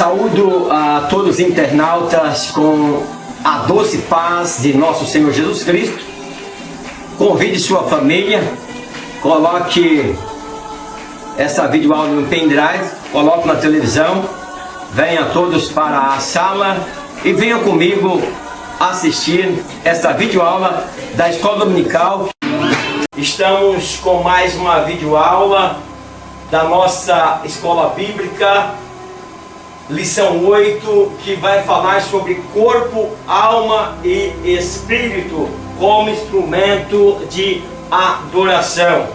Saúdo a todos os internautas com a doce paz de nosso Senhor Jesus Cristo. Convide sua família, coloque essa videoaula no pendrive, coloque na televisão, venha todos para a sala e venha comigo assistir essa videoaula da Escola Dominical. Estamos com mais uma videoaula da nossa Escola Bíblica, lição 8, que vai falar sobre corpo, alma e espírito como instrumento de adoração.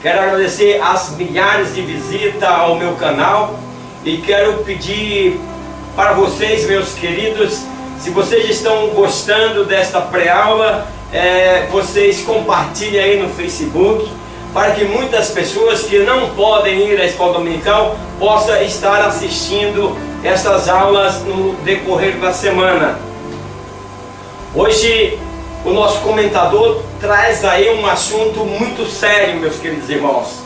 Quero agradecer as milhares de visitas ao meu canal e quero pedir para vocês, meus queridos, se vocês estão gostando desta pré-aula, vocês compartilhem aí no Facebook, para que muitas pessoas que não podem ir à Escola Dominical possam estar assistindo essas aulas no decorrer da semana. Hoje o nosso comentador traz aí um assunto muito sério, meus queridos irmãos.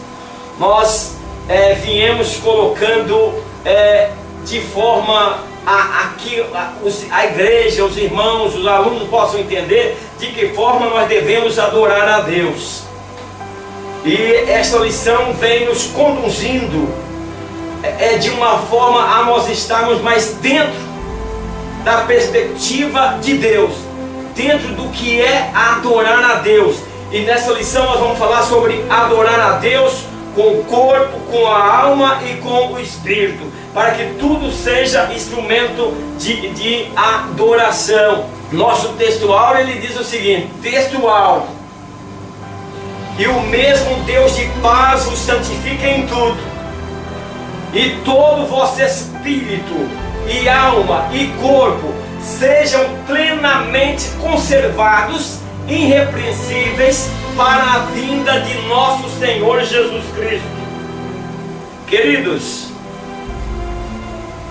Nós viemos colocando de forma que a igreja, os irmãos, os alunos possam entender de que forma nós devemos adorar a Deus. E esta lição vem nos conduzindo de uma forma a nós estarmos mais dentro da perspectiva de Deus, dentro do que é adorar a Deus. E nessa lição nós vamos falar sobre adorar a Deus com o corpo, com a alma e com o espírito, para que tudo seja instrumento de adoração. Nosso textual, ele diz o seguinte: textual: e o mesmo Deus de paz vos santifica em tudo, e todo o vosso espírito e alma e corpo sejam plenamente conservados, irrepreensíveis, para a vinda de nosso Senhor Jesus Cristo. Queridos,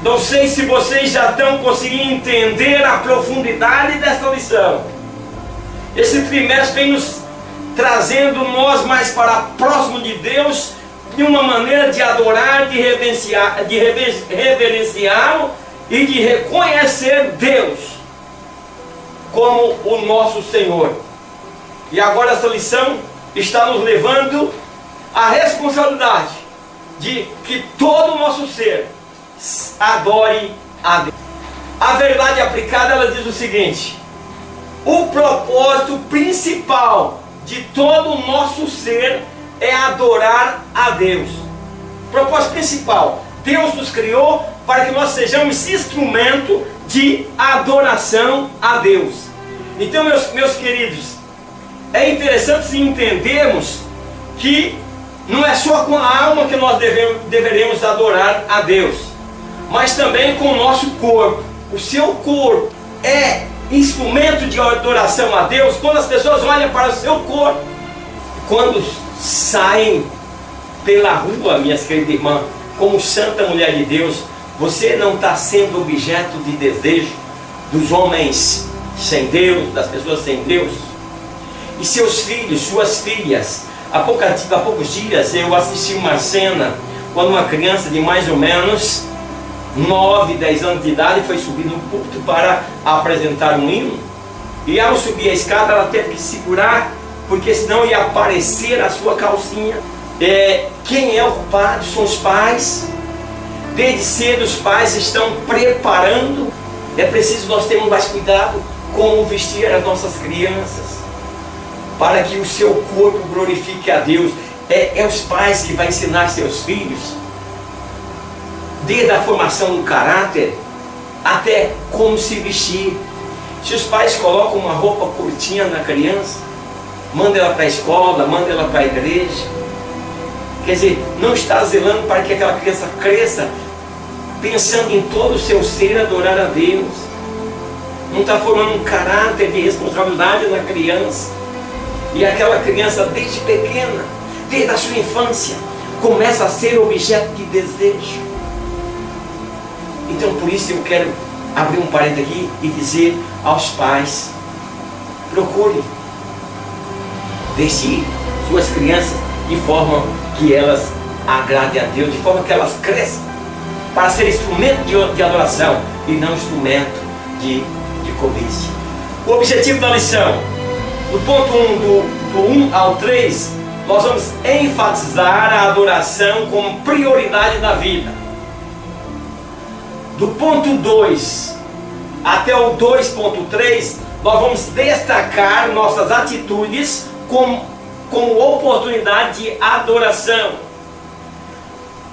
não sei se vocês já estão conseguindo entender a profundidade dessa lição. Esse trimestre vem nos trazendo nós mais para próximo de Deus, de uma maneira de adorar, de reverenciá-lo e de reconhecer Deus como o nosso Senhor. E agora essa lição está nos levando à responsabilidade de que todo o nosso ser adore a Deus. A verdade aplicada, ela diz o seguinte: o propósito principal de todo o nosso ser é adorar a Deus. Propósito principal: Deus nos criou para que nós sejamos instrumento de adoração a Deus. Então, meus queridos, é interessante entendermos que não é só com a alma que nós deveremos adorar a Deus, mas também com o nosso corpo. O seu corpo é instrumento de adoração a Deus quando as pessoas olham para o seu corpo. Quando saem pela rua, minhas queridas irmãs, como santa mulher de Deus, você não está sendo objeto de desejo dos homens sem Deus, das pessoas sem Deus? E seus filhos, suas filhas? Há poucos dias eu assisti uma cena quando uma criança de mais ou menos 9, 10 anos de idade foi subir no púlpito para apresentar um hino. E ao subir a escada ela teve que segurar, porque senão ia aparecer a sua calcinha. Quem é o culpado? São os pais. Desde cedo os pais estão preparando. É preciso nós termos mais cuidado como vestir as nossas crianças, para que o seu corpo glorifique a Deus. É os pais que vão ensinar seus filhos, desde a formação do caráter até como se vestir. Se os pais colocam uma roupa curtinha na criança, manda ela para a escola, manda ela para a igreja, quer dizer, não está zelando para que aquela criança cresça pensando em todo o seu ser adorar a Deus. Não está formando um caráter de responsabilidade na criança. E aquela criança, desde pequena, desde a sua infância, começa a ser objeto de desejo. Então, por isso eu quero abrir um parênteses aqui e dizer aos pais: procure vestir suas crianças de forma que elas agradem a Deus, de forma que elas cresçam para ser instrumento de adoração e não instrumento de cobiça. O objetivo da lição, no ponto 1, do 1 ao 3, nós vamos enfatizar a adoração como prioridade da vida. Do ponto 2 até o 2.3, nós vamos destacar nossas atitudes como oportunidade de adoração.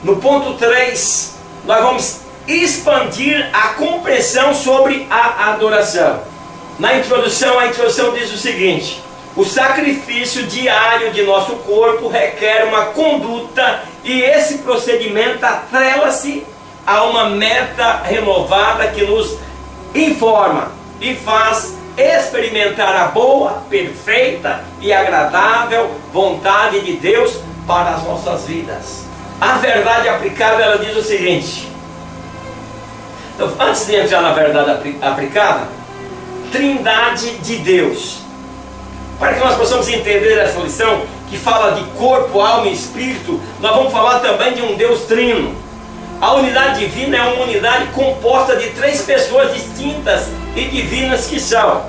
No ponto 3, nós vamos expandir a compreensão sobre a adoração. Na introdução, a introdução diz o seguinte: o sacrifício diário de nosso corpo requer uma conduta e esse procedimento atrela-se a uma meta renovada que nos informa e faz experimentar a boa, perfeita e agradável vontade de Deus para as nossas vidas. A verdade aplicada, ela diz o seguinte. Então, antes de entrar na verdade aplicada, Trindade de Deus. Para que nós possamos entender essa lição, que fala de corpo, alma e espírito, nós vamos falar também de um Deus trino. A unidade divina é uma unidade composta de 3 pessoas distintas e divinas que são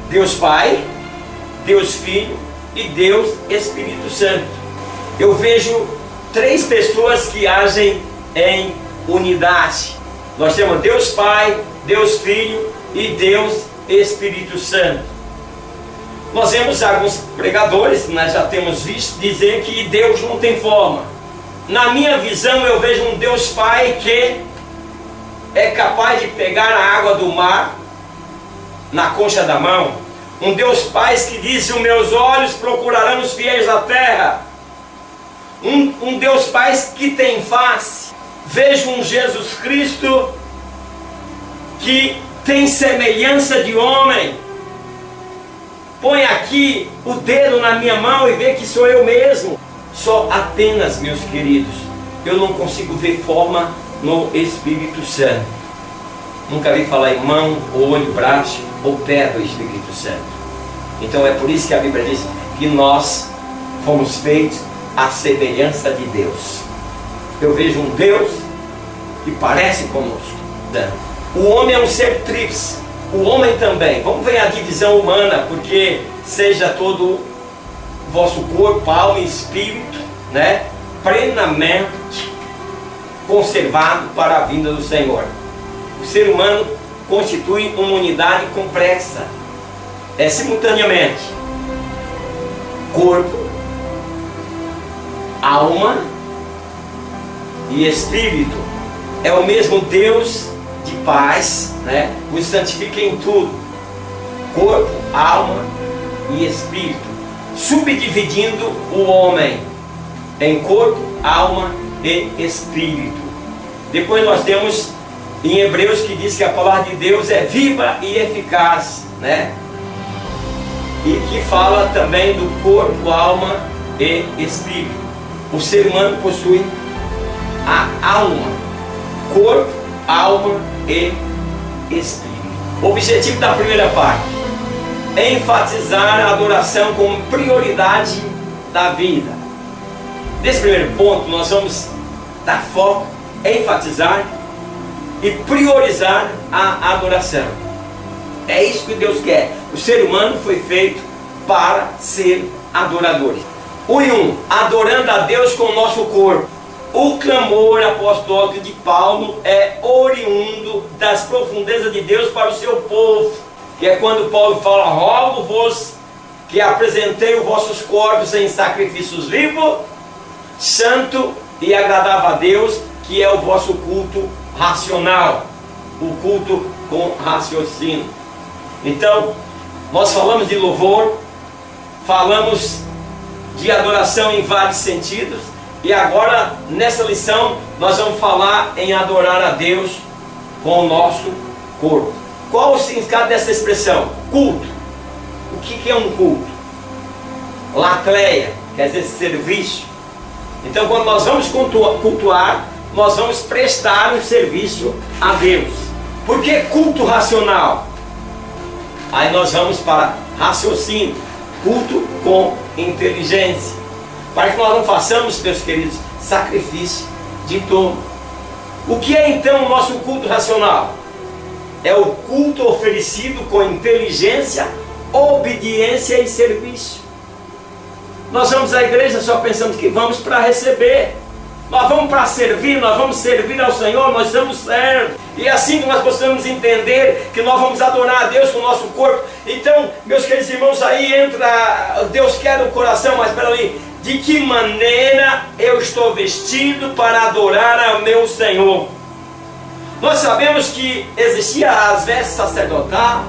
Deus Pai, Deus Filho e Deus Espírito Santo. Eu vejo 3 pessoas que agem em unidade. Nós temos Deus Pai, Deus Filho e Deus Espírito Santo. Nós vemos alguns pregadores, nós já temos visto, dizer que Deus não tem forma. Na minha visão, eu vejo um Deus Pai que é capaz de pegar a água do mar na concha da mão. Um Deus Pai que diz: os meus olhos procurarão os fiéis da terra. Um Deus Pai que tem face. Vejo um Jesus Cristo que tem semelhança de homem. Põe aqui o dedo na minha mão e vê que sou eu mesmo. Só apenas, meus queridos, eu não consigo ver forma no Espírito Santo. Nunca vi falar em mão, olho, braço ou pé do Espírito Santo. Então é por isso que a Bíblia diz que nós fomos feitos à semelhança de Deus. Eu vejo um Deus que parece conosco. O homem é um ser tríplice. O homem também. Vamos ver a divisão humana, porque seja todo vosso corpo, alma e espírito, né, plenamente conservado para a vinda do Senhor. O ser humano constitui uma unidade complexa. É simultaneamente corpo, alma e espírito. É o mesmo Deus de paz, né? Os santifica em tudo. Corpo, alma e espírito. Subdividindo o homem em corpo, alma e espírito. Depois nós temos em Hebreus que diz que a palavra de Deus é viva e eficaz, né? E que fala também do corpo, alma e espírito. O ser humano possui a alma, corpo, alma e espírito. O objetivo da primeira parte: enfatizar a adoração como prioridade da vida. Nesse primeiro ponto, nós vamos dar foco, enfatizar e priorizar a adoração. É isso que Deus quer. O ser humano foi feito para ser adorador. 1. Adorando a Deus com o nosso corpo. O clamor apostólico de Paulo é oriundo das profundezas de Deus para o seu povo. Que é quando Paulo fala: rogo-vos que apresentei os vossos corpos em sacrifícios vivos, santo e agradável a Deus, que é o vosso culto racional, o culto com raciocínio. Então, nós falamos de louvor, falamos de adoração em vários sentidos, e agora, nessa lição, nós vamos falar em adorar a Deus com o nosso corpo. Qual o significado dessa expressão? Culto. O que é um culto? Latreia, quer dizer serviço. Então, quando nós vamos cultuar, nós vamos prestar um serviço a Deus. Por que culto racional? Aí nós vamos para raciocínio, culto com inteligência. Para que nós não façamos, meus queridos, sacrifício de tolo. O que é então o nosso culto racional? É o culto oferecido com inteligência, obediência e serviço. Nós vamos à igreja só pensando que vamos para receber. Nós vamos para servir, nós vamos servir ao Senhor, nós somos servos. E assim que nós possamos entender que nós vamos adorar a Deus com o nosso corpo. Então, meus queridos irmãos, aí entra, Deus quer o coração, mas espera ali, de que maneira eu estou vestido para adorar ao meu Senhor? Nós sabemos que existia as vestes sacerdotais.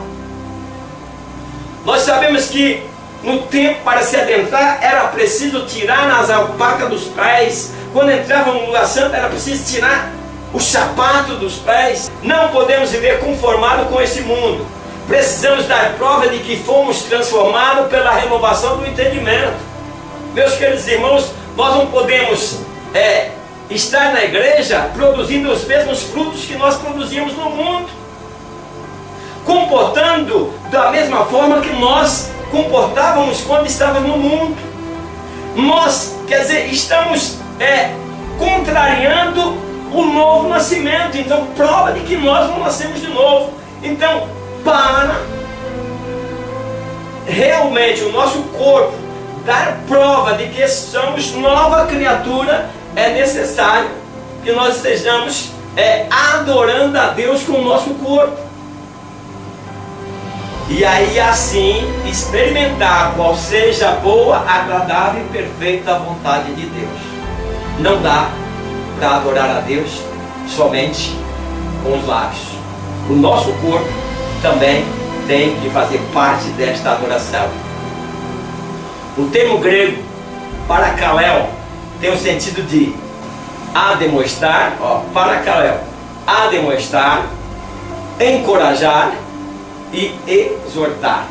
Nós sabemos que no tempo para se adentrar era preciso tirar as alpacas dos pés. Quando entrava no lugar santo era preciso tirar o sapato dos pés. Não podemos viver conformado com esse mundo. Precisamos dar prova de que fomos transformados pela renovação do entendimento. Meus queridos irmãos, nós não podemos estar na igreja produzindo os mesmos frutos que nós produzíamos no mundo, comportando da mesma forma que nós comportávamos quando estávamos no mundo. Nós, quer dizer, estamos contrariando o novo nascimento. Então, prova de que nós não nascemos de novo. Então, para realmente o nosso corpo dar prova de que somos nova criatura, é necessário que nós estejamos adorando a Deus com o nosso corpo. E aí assim experimentar qual seja a boa, agradável e perfeita vontade de Deus. Não dá para adorar a Deus somente com os lábios. O nosso corpo também tem que fazer parte desta adoração. O termo grego parakaleo tem o sentido de ademoestar, parakaleo, ademoestar, encorajar e exortar.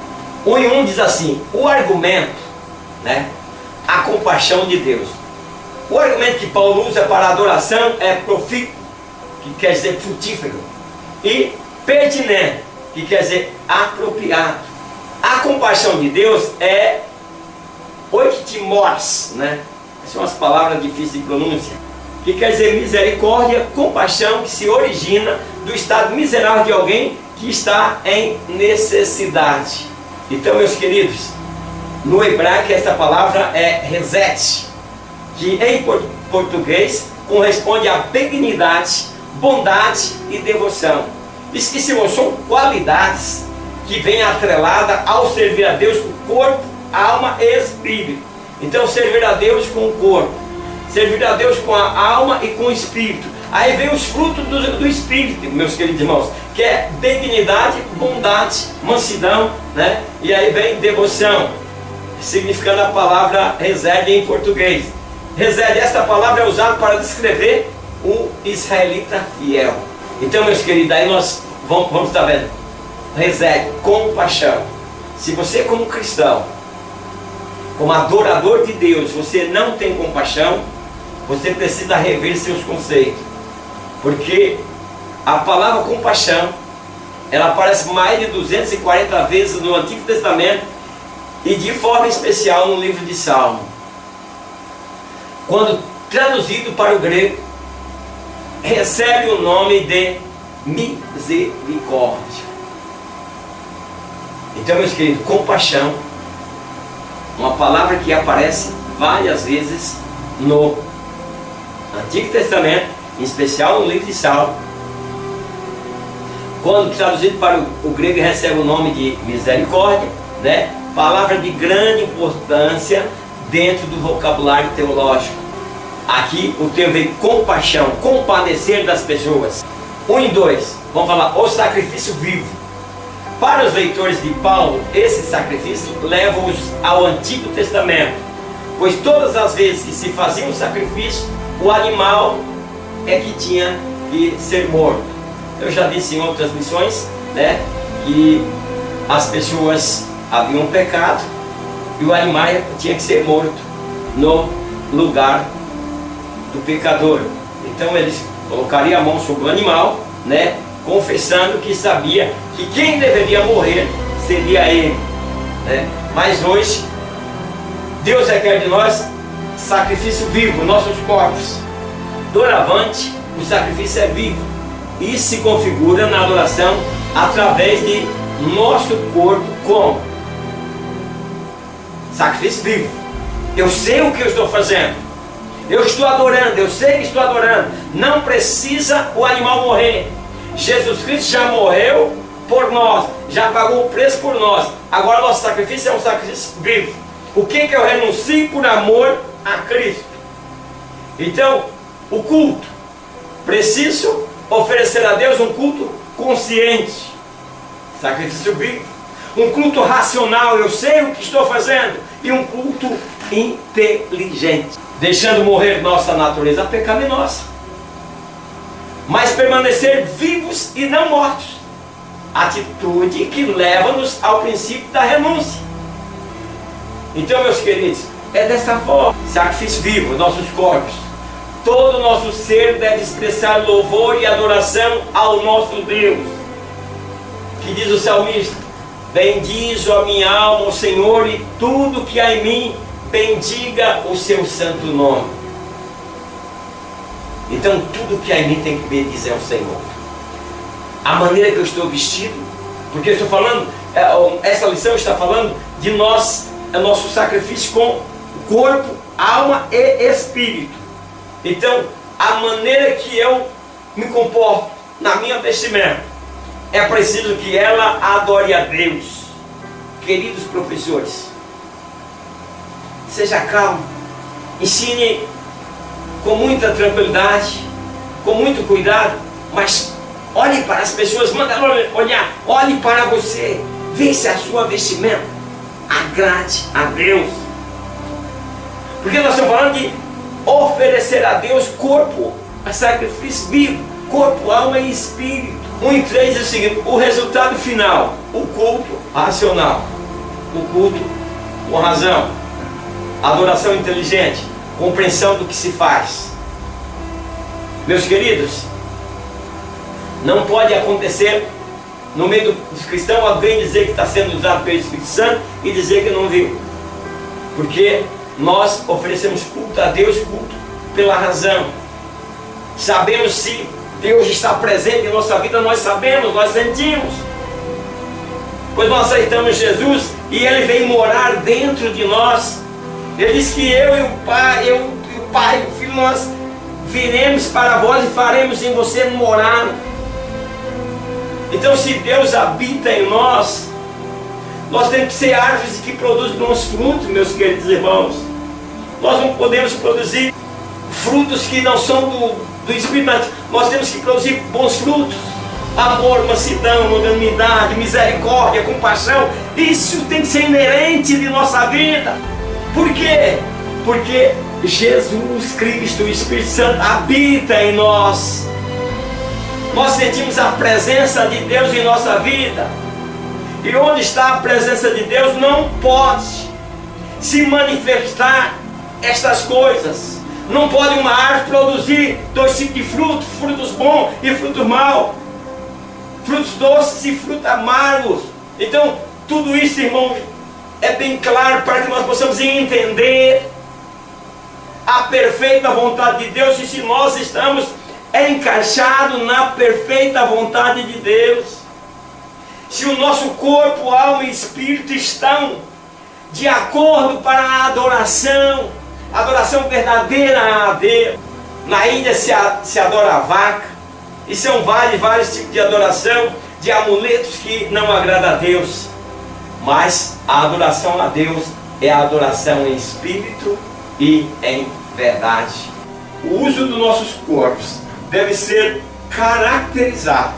O em um diz assim, o argumento, a compaixão de Deus. O argumento que Paulo usa para a adoração é profícuo, que quer dizer frutífero, e pertinente, que quer dizer apropriado. A compaixão de Deus é oiktimos, são as palavras difíceis de pronúncia, que quer dizer misericórdia, compaixão, que se origina do estado miserável de alguém que está em necessidade. Então, meus queridos, no hebraico essa palavra é reset, que em português corresponde a benignidade, bondade e devoção. Isso, são qualidades que vêm atrelada ao servir a Deus com o corpo, alma e espírito. Então, servir a Deus com o corpo, servir a Deus com a alma e com o espírito. Aí vem os frutos do espírito, meus queridos irmãos, que é benignidade, bondade, mansidão, e aí vem devoção, significando a palavra resed em português. Resed, esta palavra é usada para descrever o israelita fiel. Então, meus queridos, aí nós vamos estar vendo, resed, compaixão. Se você como cristão, como adorador de Deus, você não tem compaixão, você precisa rever seus conceitos. Porque a palavra compaixão, ela aparece mais de 240 vezes no Antigo Testamento e de forma especial no livro de Salmo. Quando traduzido para o grego, recebe o nome de misericórdia. Então, meus queridos, compaixão, uma palavra que aparece várias vezes no Antigo Testamento, em especial no livro de Salmo. Quando traduzido para o grego, recebe o nome de misericórdia, palavra de grande importância dentro do vocabulário teológico. Aqui o termo vem compaixão, compadecer das pessoas. 1 e 2, vamos falar o sacrifício vivo. Para os leitores de Paulo, esse sacrifício leva-os ao Antigo Testamento, pois todas as vezes que se fazia um sacrifício, o animal é que tinha que ser morto. Eu já disse em outras lições, que as pessoas haviam um pecado e o animal tinha que ser morto no lugar do pecador. Então eles colocariam a mão sobre o animal, confessando que sabia que quem deveria morrer seria ele. Mas hoje Deus requer de nós sacrifício vivo, nossos corpos. Doravante, o sacrifício é vivo. Isso se configura na adoração através de nosso corpo como sacrifício vivo. Eu sei o que eu estou fazendo. Eu estou adorando, eu sei que estou adorando. Não precisa o animal morrer. Jesus Cristo já morreu por nós, já pagou o preço por nós. Agora nosso sacrifício é um sacrifício vivo. O que eu renuncio por amor a Cristo? Então, o culto. Preciso oferecer a Deus um culto consciente. Sacrifício vivo. Um culto racional, eu sei o que estou fazendo. E um culto inteligente. Deixando morrer nossa natureza pecaminosa, mas permanecer vivos e não mortos. Atitude que leva-nos ao princípio da renúncia. Então, meus queridos, é dessa forma. Sacrifício vivo, nossos corpos. Todo o nosso ser deve expressar louvor e adoração ao nosso Deus. Que diz o salmista: bendizo a minha alma, o Senhor, e tudo que há em mim, bendiga o seu santo nome. Então tudo que há em mim tem que bendizer ao Senhor. A maneira que eu estou vestido, porque eu estou falando, essa lição está falando de nosso sacrifício com corpo, alma e espírito. Então a maneira que eu me comporto na minha vestimenta, é preciso que ela adore a Deus. Queridos professores, seja calmo, ensine com muita tranquilidade, com muito cuidado, mas olhe para as pessoas, manda ela olhar, olhe para você, vê se a sua vestimenta agrade a Deus. Porque nós estamos falando de oferecer a Deus corpo, a sacrifício vivo, corpo, alma e espírito. 1:3 diz o seguinte: o resultado final, o culto racional, o culto com razão, adoração inteligente, compreensão do que se faz. Meus queridos, não pode acontecer no meio dos cristãos alguém dizer que está sendo usado pelo Espírito Santo e dizer que não viu. Porque nós oferecemos culto a Deus, culto pela razão. Sabemos se Deus está presente em nossa vida, nós sabemos, nós sentimos. Pois nós aceitamos Jesus e Ele vem morar dentro de nós. Ele diz que eu e o Pai, e o Filho, nós viremos para vós e faremos em você morar. Então, se Deus habita em nós, nós temos que ser árvores que produzem bons frutos, meus queridos irmãos. Nós não podemos produzir frutos que não são do Espírito, mas nós temos que produzir bons frutos. Amor, mansidão, longanimidade, misericórdia, compaixão. Isso tem que ser inerente de nossa vida. Por quê? Porque Jesus Cristo, o Espírito Santo, habita em nós. Nós sentimos a presença de Deus em nossa vida. E onde está a presença de Deus, não pode se manifestar estas coisas. Não pode uma árvore produzir dois tipos de frutos, frutos bons e frutos maus, frutos doces e frutos amargos. Então, tudo isso, irmão, é bem claro para que nós possamos entender a perfeita vontade de Deus e se nós estamos encaixados na perfeita vontade de Deus. Se o nosso corpo, alma e espírito estão de acordo para a adoração verdadeira a Deus. Na Índia se adora a vaca, e são vários tipos de adoração, de amuletos que não agradam a Deus. Mas a adoração a Deus é a adoração em espírito e em verdade. O uso dos nossos corpos deve ser caracterizado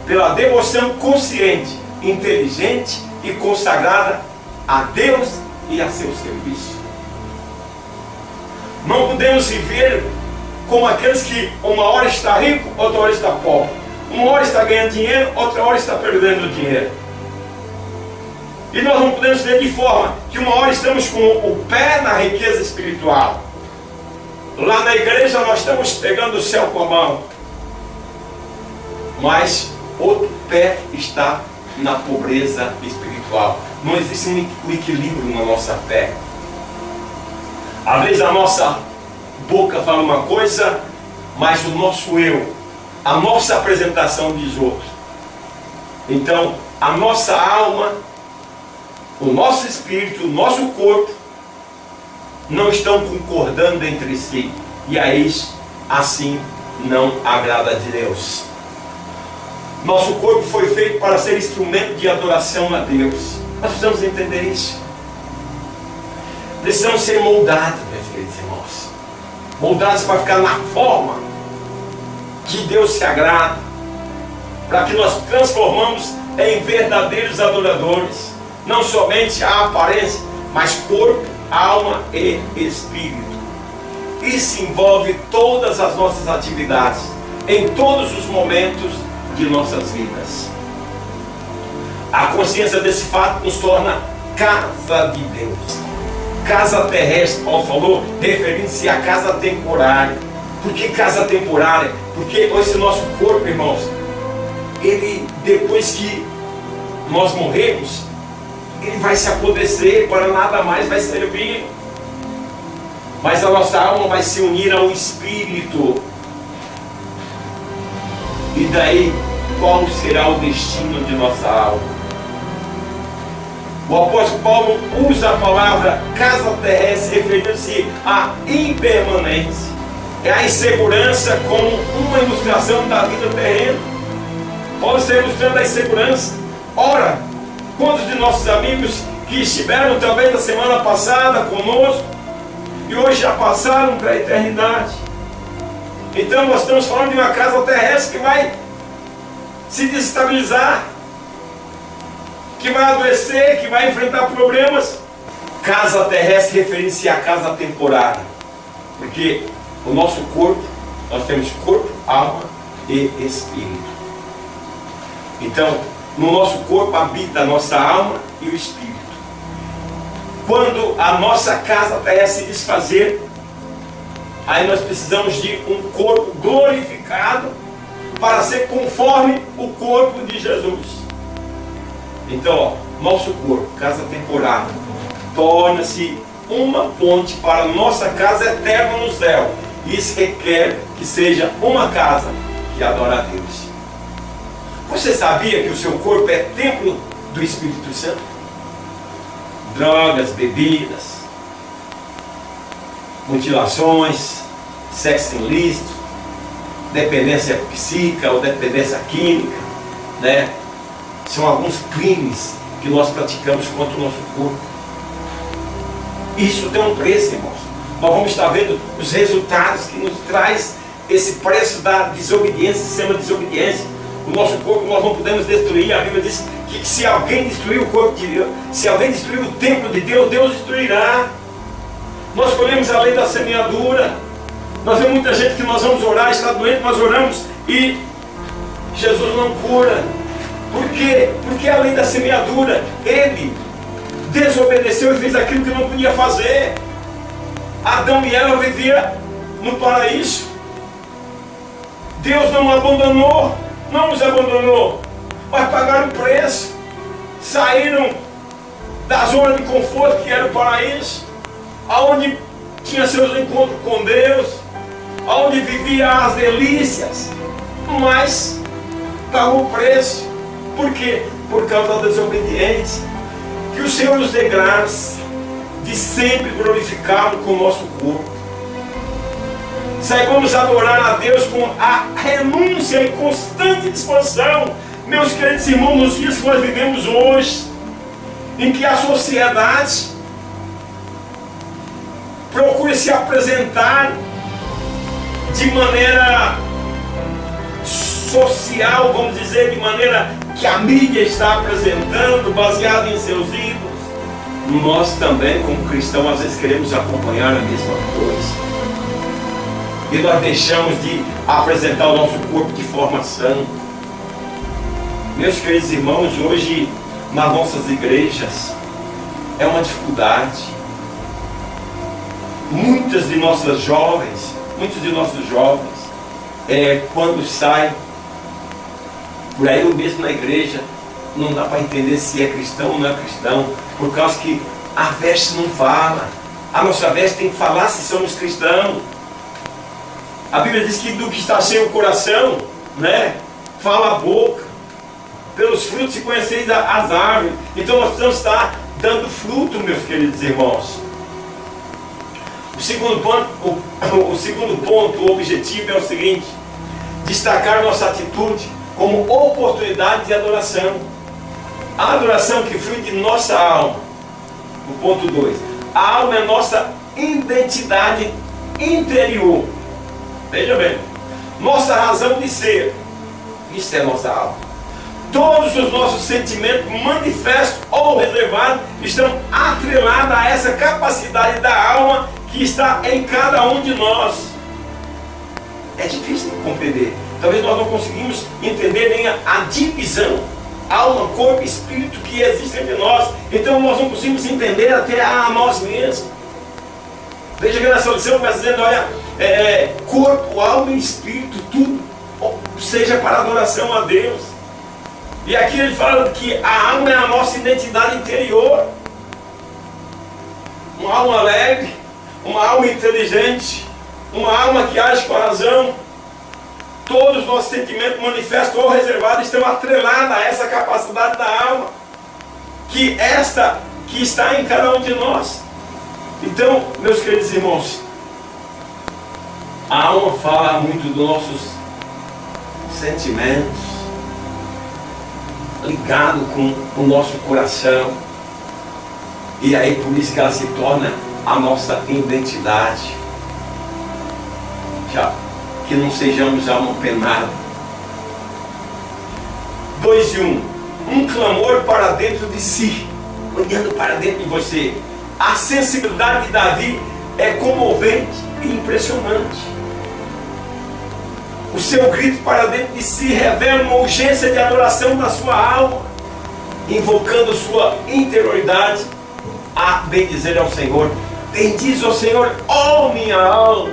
pela devoção consciente, inteligente e consagrada a Deus e a seu serviço. Não podemos viver como aqueles que uma hora está rico, outra hora está pobre. Uma hora está ganhando dinheiro, outra hora está perdendo dinheiro. E nós não podemos ver de forma que uma hora estamos com o pé na riqueza espiritual. Lá na igreja nós estamos pegando o céu com a mão. Mas outro pé está na pobreza espiritual. Não existe um equilíbrio na nossa fé. Às vezes a nossa boca fala uma coisa mas o nosso eu, a nossa apresentação diz outro. Então, a nossa alma, o nosso espírito, o nosso corpo não estão concordando entre si. E a isso, assim, não agrada a Deus. Nosso corpo foi feito para ser instrumento de adoração a Deus. Nós precisamos entender isso. Precisamos ser moldados, meus queridos irmãos. Moldados para ficar na forma que Deus se agrada. Para que nós transformamos em verdadeiros adoradores. Não somente a aparência, mas corpo, alma e espírito. Isso envolve todas as nossas atividades, em todos os momentos de nossas vidas. A consciência desse fato nos torna casa de Deus. Casa terrestre, Paulo falou, referindo-se à casa temporária. Por que casa temporária? Porque esse nosso corpo, irmãos, ele, depois que nós morremos, ele vai se apodrecer, para nada mais vai servir. Mas a nossa alma vai se unir ao Espírito. E daí, qual será o destino de nossa alma? O apóstolo Paulo usa a palavra casa terrestre, referindo-se à impermanência. É a insegurança como uma ilustração da vida terrena. Paulo está ilustrando a insegurança. Ora, quantos de nossos amigos que estiveram também na semana passada conosco e hoje já passaram para a eternidade? Então nós estamos falando de uma casa terrestre que vai se desestabilizar, que vai adoecer, que vai enfrentar problemas. Casa terrestre refere-se à casa temporária, porque o nosso corpo, nós temos corpo, alma e espírito. Então, no nosso corpo habita a nossa alma e o espírito. Quando a nossa casa terrestre se desfazer, aí nós precisamos de um corpo glorificado para ser conforme o corpo de Jesus. Então, nosso corpo, casa temporária, torna-se uma ponte para a nossa casa eterna no céu. Isso requer que seja uma casa que adora a Deus. Você sabia que o seu corpo é templo do Espírito Santo? Drogas, bebidas, mutilações, sexo ilícito, dependência psíquica ou dependência química, né? São alguns crimes que nós praticamos contra o nosso corpo. Isso tem um preço, irmãos. Nós vamos estar vendo os resultados que nos traz esse preço da desobediência, sistema de desobediência. O nosso corpo nós não podemos destruir. A Bíblia diz que se alguém destruir o corpo de Deus, se alguém destruir o templo de Deus, Deus destruirá. Nós colhemos a lei da semeadura. Nós vemos muita gente que nós vamos orar, está doente, nós oramos e Jesus não cura. Por quê? Porque a lei da semeadura, ele desobedeceu e fez aquilo que não podia fazer. Adão e Eva viviam no paraíso. Deus não abandonou, não os abandonou, mas pagaram o preço. Saíram da zona de conforto que era o paraíso, aonde tinha seus encontros com Deus, aonde vivia as delícias, mas pagou o preço. Por quê? Por causa da desobediência. Que o Senhor nos dê graça de sempre glorificá-lo com o nosso corpo. Saibamos adorar a Deus com a renúncia e constante disposição. Meus queridos irmãos, nos dias que nós vivemos hoje, em que a sociedade procura se apresentar de maneira social, vamos dizer, de maneira que a mídia está apresentando, baseada em seus ídolos, nós também, como cristãos, às vezes queremos acompanhar a mesma coisa. E nós deixamos de apresentar o nosso corpo de forma santa. Meus queridos irmãos, hoje nas nossas igrejas é uma dificuldade. Muitos de nossos jovens, quando saem por aí, eu mesmo na igreja, não dá para entender se é cristão ou não é cristão, por causa que a veste não fala. A nossa veste tem que falar se somos cristãos. A Bíblia diz que do que está cheio o coração, né, fala a boca. Pelos frutos se conheceis as árvores. Então nós precisamos estar dando fruto, meus queridos irmãos. O segundo ponto, o objetivo é o seguinte: destacar nossa atitude como oportunidade de adoração. A adoração que flui de nossa alma. O ponto 2. A alma é nossa identidade interior. Veja bem, nossa razão de ser. Isso é nossa alma. Todos os nossos sentimentos, manifestos ou reservados, estão atrelados a essa capacidade da alma que está em cada um de nós. É difícil de compreender. Talvez nós não conseguimos entender nem a divisão alma, corpo e espírito que existe entre nós. Então nós não conseguimos entender até a nós mesmos. Veja que nessa lição começa dizendo, olha, corpo, alma e espírito, tudo seja para adoração a Deus. E aqui ele fala que a alma é a nossa identidade interior. Uma alma alegre, uma alma inteligente, uma alma que age com a razão. Todos os nossos sentimentos manifestos ou reservados estão atrelados a essa capacidade da alma, que está em cada um de nós. Então, meus queridos irmãos, a alma fala muito dos nossos sentimentos, ligado com o nosso coração, e aí por isso que ela se torna a nossa identidade. Já que não sejamos alma penada. 2 e 1. Um clamor para dentro de si, olhando para dentro de você. A sensibilidade de Davi é comovente e impressionante. O seu grito para dentro de si revela uma urgência de adoração da sua alma, invocando sua interioridade a bendizer ao Senhor. Bendiz ao Senhor, ó minha alma,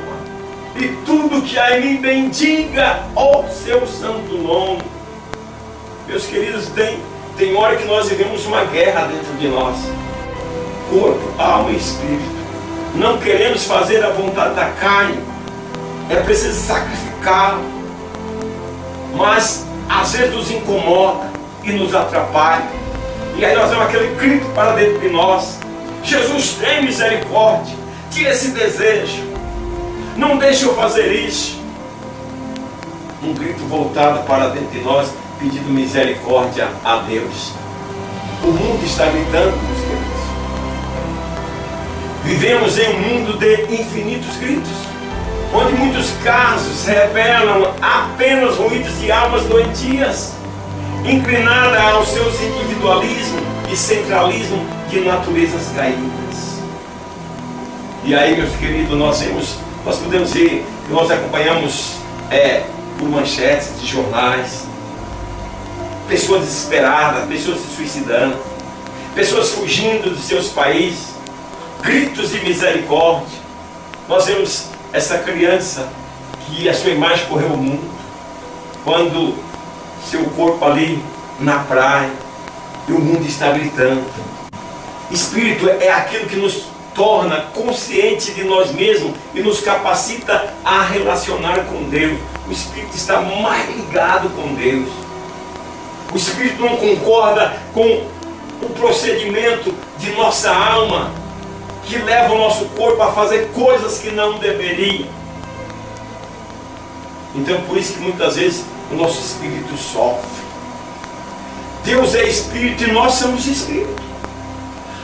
e tudo que há em mim bendiga o seu santo nome. Meus queridos, tem hora que nós vivemos uma guerra dentro de nós. Corpo, alma e espírito. Não queremos fazer a vontade da carne. É preciso sacrificar. Mas às vezes nos incomoda e nos atrapalha. E aí nós temos aquele grito para dentro de nós. Jesus, tem misericórdia. Tira esse desejo. Não deixe eu fazer isso. Um grito voltado para dentro de nós, pedindo misericórdia a Deus. O mundo está gritando, meus queridos. Vivemos em um mundo de infinitos gritos, onde muitos casos revelam apenas ruídos de almas doentias, inclinadas aos seus individualismos e centralismo de naturezas caídas. E aí, meus queridos, nós podemos ver que nós acompanhamos por manchetes de jornais, pessoas desesperadas, pessoas se suicidando, pessoas fugindo dos seus países, gritos de misericórdia. Nós vemos essa criança que a sua imagem correu o mundo, quando seu corpo ali na praia, e o mundo está gritando. Espírito é aquilo que nos torna consciente de nós mesmos e nos capacita a relacionar com Deus. O Espírito está mais ligado com Deus. O Espírito não concorda com o procedimento de nossa alma, que leva o nosso corpo a fazer coisas que não deveria. Então por isso que muitas vezes o nosso espírito sofre. Deus é Espírito e nós somos Espírito.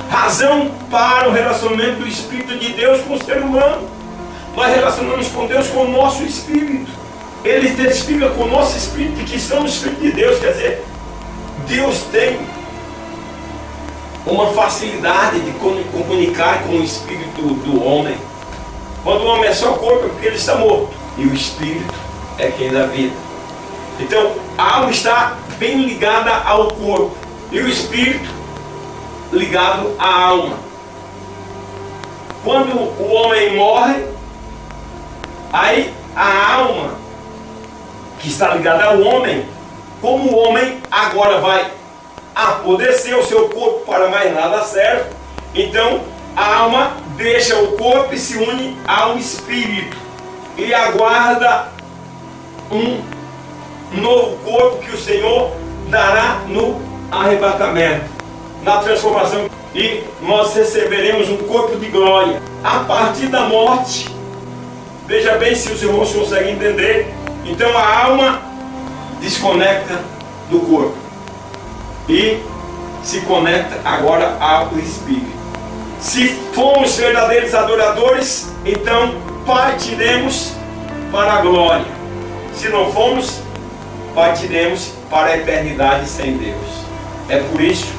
Razão para o relacionamento do Espírito de Deus com o ser humano. Nós relacionamos com Deus com o nosso Espírito. Ele testifica com o nosso Espírito que somos filhos de Deus. Quer dizer, Deus tem uma facilidade de comunicar com o Espírito do homem. Quando o homem é só corpo é porque ele está morto, e o Espírito é quem dá vida. Então a alma está bem ligada ao corpo e o Espírito ligado à alma. Quando o homem morre, aí a alma que está ligada ao homem, como o homem agora vai apodrecer, o seu corpo para mais nada serve, então a alma deixa o corpo e se une ao Espírito. e aguarda um novo corpo que o Senhor dará no arrebatamento, na transformação, e nós receberemos um corpo de glória a partir da morte. Veja bem se os irmãos conseguem entender. Então a alma desconecta do corpo e se conecta agora ao Espírito. Se formos verdadeiros adoradores, então partiremos para a glória. Se não formos, partiremos para a eternidade sem Deus. É por isso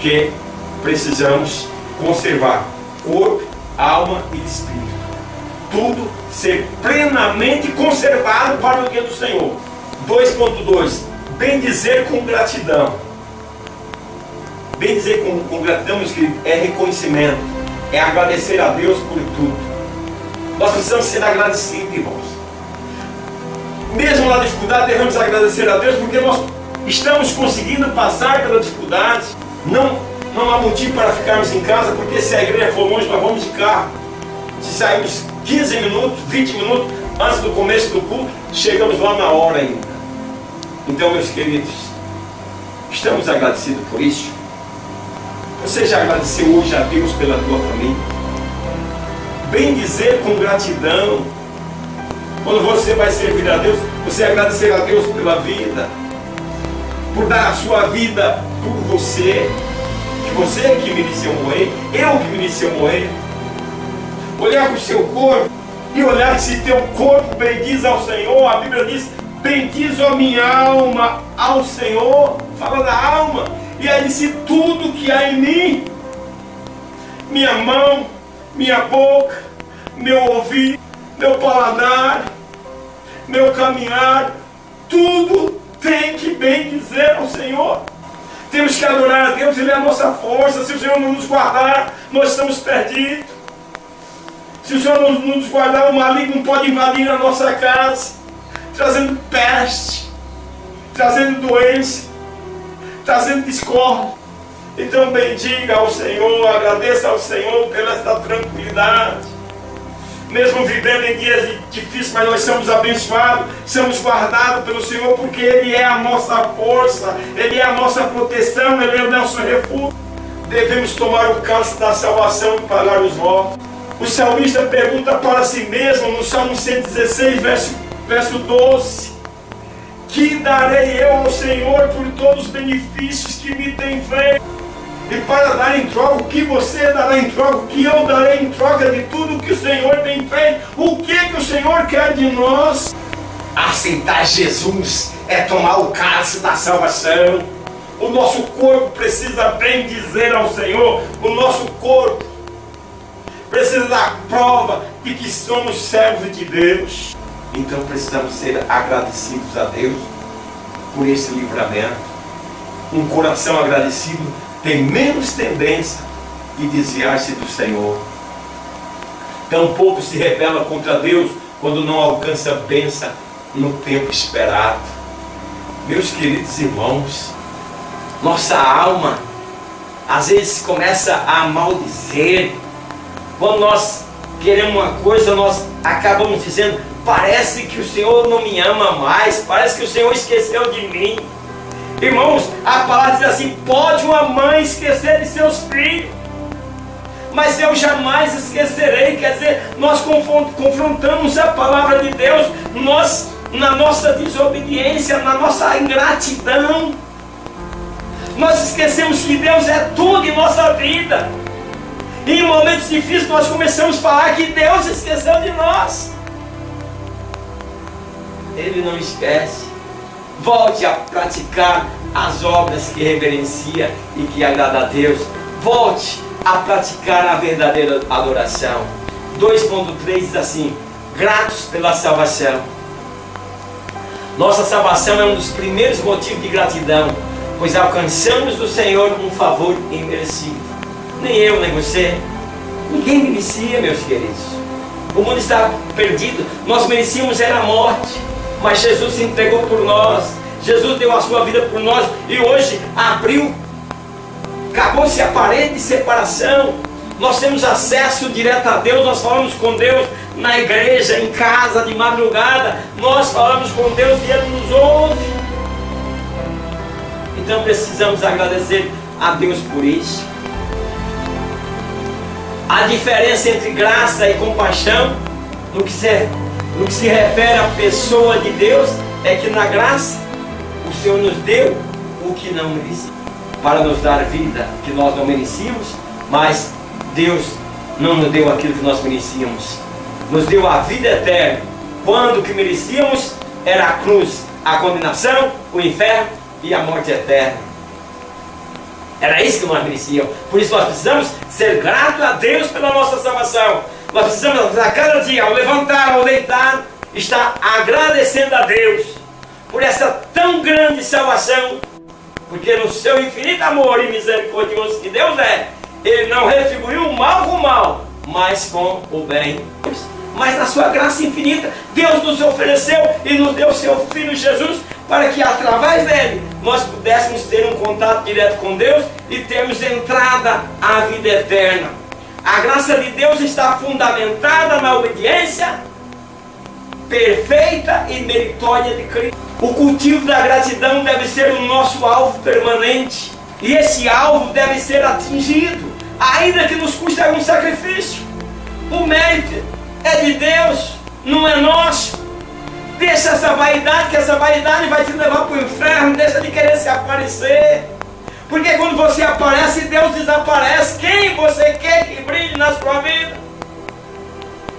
que precisamos conservar corpo, alma e espírito. Tudo ser plenamente conservado para o dia do Senhor. 2.2. Bendizer com gratidão. Bendizer com gratidão, meus queridos, é reconhecimento, é agradecer a Deus por tudo. Nós precisamos ser agradecidos, irmãos. Mesmo na dificuldade, devemos agradecer a Deus, porque nós estamos conseguindo passar pela dificuldade. Não há motivo para ficarmos em casa, porque se a igreja for longe, nós vamos de carro. Se sairmos 15 minutos, 20 minutos antes do começo do culto, chegamos lá na hora ainda. Então, meus queridos, estamos agradecidos por isso. Você já agradeceu hoje a Deus pela tua família? Bem dizer com gratidão. Quando você vai servir a Deus, você agradecer a Deus pela vida, por dar a sua vida por você, que você que mereceu morrer, eu que mereceu morrer. Olhar para o seu corpo e olhar que se teu corpo bendiz ao Senhor, a Bíblia diz: bendiz a minha alma ao Senhor, fala da alma. E aí disse: tudo que há em mim, minha mão, minha boca, meu ouvido, meu paladar, meu caminhar, tudo tem que bendizer ao Senhor. Temos que adorar a Deus, Ele é a nossa força. Se o Senhor não nos guardar, nós estamos perdidos. Se o Senhor não nos guardar, o maligno não pode invadir a nossa casa, trazendo peste, trazendo doença, trazendo discórdia. Então bendiga ao Senhor, agradeça ao Senhor pela esta tranquilidade. Mesmo vivendo em dias difíceis, mas nós somos abençoados, somos guardados pelo Senhor, porque Ele é a nossa força, Ele é a nossa proteção, Ele é o nosso refúgio. Devemos tomar o cálice da salvação e pagar os votos. O salmista pergunta para si mesmo no Salmo 116, verso 12: que darei eu ao Senhor por todos os benefícios que me tem feito? E para dar em troca, o que você dará em troca? O que eu darei em troca de tudo que o Senhor tem feito? O que o Senhor quer de nós? Aceitar Jesus é tomar o cálice da salvação. O nosso corpo precisa bem dizer ao Senhor. O nosso corpo precisa dar prova de que somos servos de Deus. Então precisamos ser agradecidos a Deus por esse livramento. Um coração agradecido tem menos tendência de desviar-se do Senhor. Tampouco se rebela contra Deus quando não alcança a bênção no tempo esperado. Meus queridos irmãos, nossa alma às vezes começa a maldizer. Quando nós queremos uma coisa, nós acabamos dizendo: parece que o Senhor não me ama mais, parece que o Senhor esqueceu de mim. Irmãos, a palavra diz assim: pode uma mãe esquecer de seus filhos, mas eu jamais esquecerei. Quer dizer, nós confrontamos a palavra de Deus, nós, na nossa desobediência, na nossa ingratidão, nós esquecemos que Deus é tudo em nossa vida. E em momentos difíceis nós começamos a falar que Deus esqueceu de nós. Ele não esquece. Volte a praticar as obras que reverencia e que agrada a Deus. Volte a praticar a verdadeira adoração. 2.3 diz assim: gratos pela salvação. Nossa salvação é um dos primeiros motivos de gratidão, pois alcançamos do Senhor um favor imerecido. Nem eu, nem você, ninguém merecia, meus queridos. O mundo está perdido. Nós merecíamos era a morte, mas Jesus se entregou por nós. Jesus deu a sua vida por nós. E hoje acabou-se a parede de separação. nós temos acesso direto a Deus, nós falamos com Deus na igreja, em casa, de madrugada, nós falamos com Deus e Ele nos ouve. Então precisamos agradecer a Deus por isso. A diferença entre graça e compaixão, no que se refere à pessoa de Deus, é que na graça o Senhor nos deu o que não merecia, para nos dar vida que nós não merecíamos, mas Deus não nos deu aquilo que nós merecíamos, nos deu a vida eterna, quando o que merecíamos era a cruz, a condenação, o inferno e a morte eterna. Era isso que nós merecíamos. Por isso nós precisamos ser gratos a Deus pela nossa salvação. Nós precisamos a cada dia, ao levantar, ao deitar, estar agradecendo a Deus por essa tão grande salvação, porque no seu infinito amor e misericordioso que Deus é, Ele não retribuiu o mal com o mal, mas com o bem. Mas na sua graça infinita, Deus nos ofereceu e nos deu o seu Filho Jesus, para que através dele nós pudéssemos ter um contato direto com Deus e termos entrada à vida eterna. A graça de Deus está fundamentada na obediência perfeita e meritória de Cristo. O cultivo da gratidão deve ser o nosso alvo permanente, e esse alvo deve ser atingido, ainda que nos custe algum sacrifício. O mérito é de Deus, não é nosso. Deixa essa vaidade, que essa vaidade vai te levar para o inferno. Deixa de querer se aparecer, porque quando você aparece, Deus desaparece. Quem você quer que brilhe na sua vida?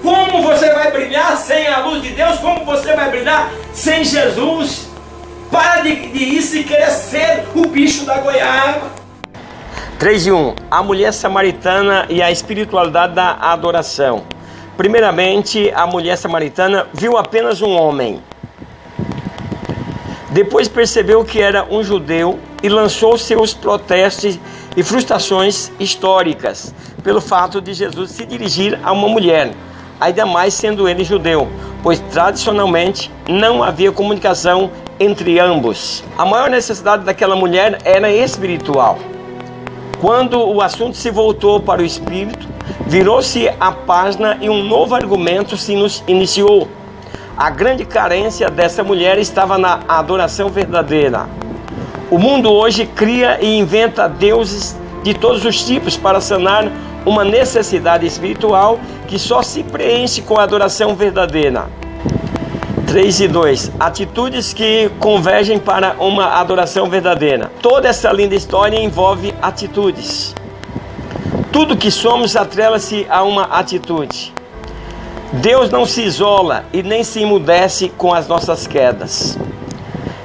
Como você vai brilhar sem a luz de Deus? Como você vai brilhar sem Jesus? Para de isso e querer ser o bicho da goiaba. 3:1. A mulher samaritana e a espiritualidade da adoração. Primeiramente, a mulher samaritana viu apenas um homem. Depois percebeu que era um judeu e lançou seus protestos e frustrações históricas pelo fato de Jesus se dirigir a uma mulher, ainda mais sendo ele judeu, pois tradicionalmente não havia comunicação entre ambos. A maior necessidade daquela mulher era espiritual. Quando o assunto se voltou para o espírito, virou-se a página e um novo argumento se nos iniciou. A grande carência dessa mulher estava na adoração verdadeira. O mundo hoje cria e inventa deuses de todos os tipos para sanar uma necessidade espiritual que só se preenche com a adoração verdadeira. 3:2. Atitudes que convergem para uma adoração verdadeira. Toda essa linda história envolve atitudes. Tudo que somos atrela-se a uma atitude. Deus não se isola e nem se emudece com as nossas quedas.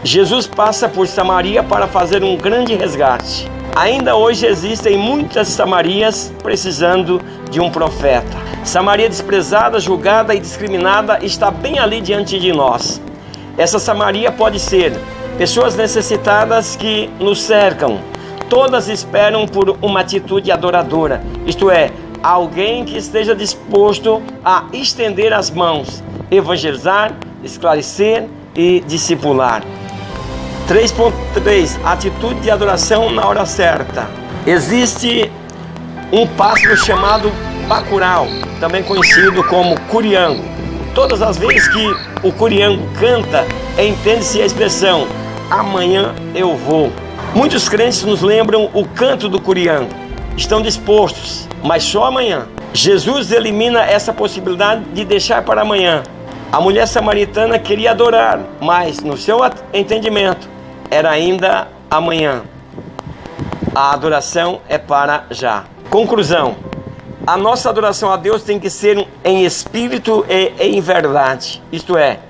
Jesus passa por Samaria para fazer um grande resgate. Ainda hoje existem muitas Samarias precisando de um profeta. Samaria desprezada, julgada e discriminada está bem ali diante de nós. Essa Samaria pode ser pessoas necessitadas que nos cercam. Todas esperam por uma atitude adoradora, isto é, alguém que esteja disposto a estender as mãos, evangelizar, esclarecer e discipular. 3.3. Atitude de adoração na hora certa. Existe um pássaro chamado bacurau, também conhecido como curiango. Todas as vezes que o curiango canta, entende-se a expressão amanhã eu vou. Muitos crentes nos lembram o canto do curiango. Estão dispostos, mas só amanhã. Jesus elimina essa possibilidade de deixar para amanhã. A mulher samaritana queria adorar, mas no seu entendimento era ainda amanhã. A adoração é para já. Conclusão. A nossa adoração a Deus tem que ser em espírito e em verdade. Isto é,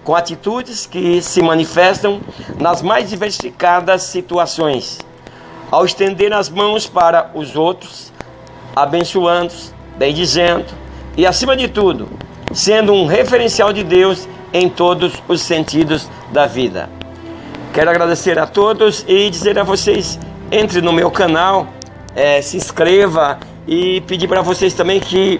com atitudes que se manifestam nas mais diversificadas situações. Ao estender as mãos para os outros, abençoando-os, bendizendo e, acima de tudo, sendo um referencial de Deus em todos os sentidos da vida. Quero agradecer a todos e dizer a vocês, entre no meu canal, se inscreva e pedir para vocês também que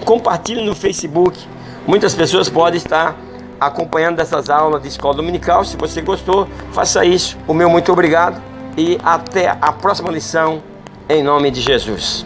compartilhem no Facebook. Muitas pessoas podem estar acompanhando essas aulas de escola dominical. Se você gostou, faça isso. O meu muito obrigado e até a próxima lição, em nome de Jesus.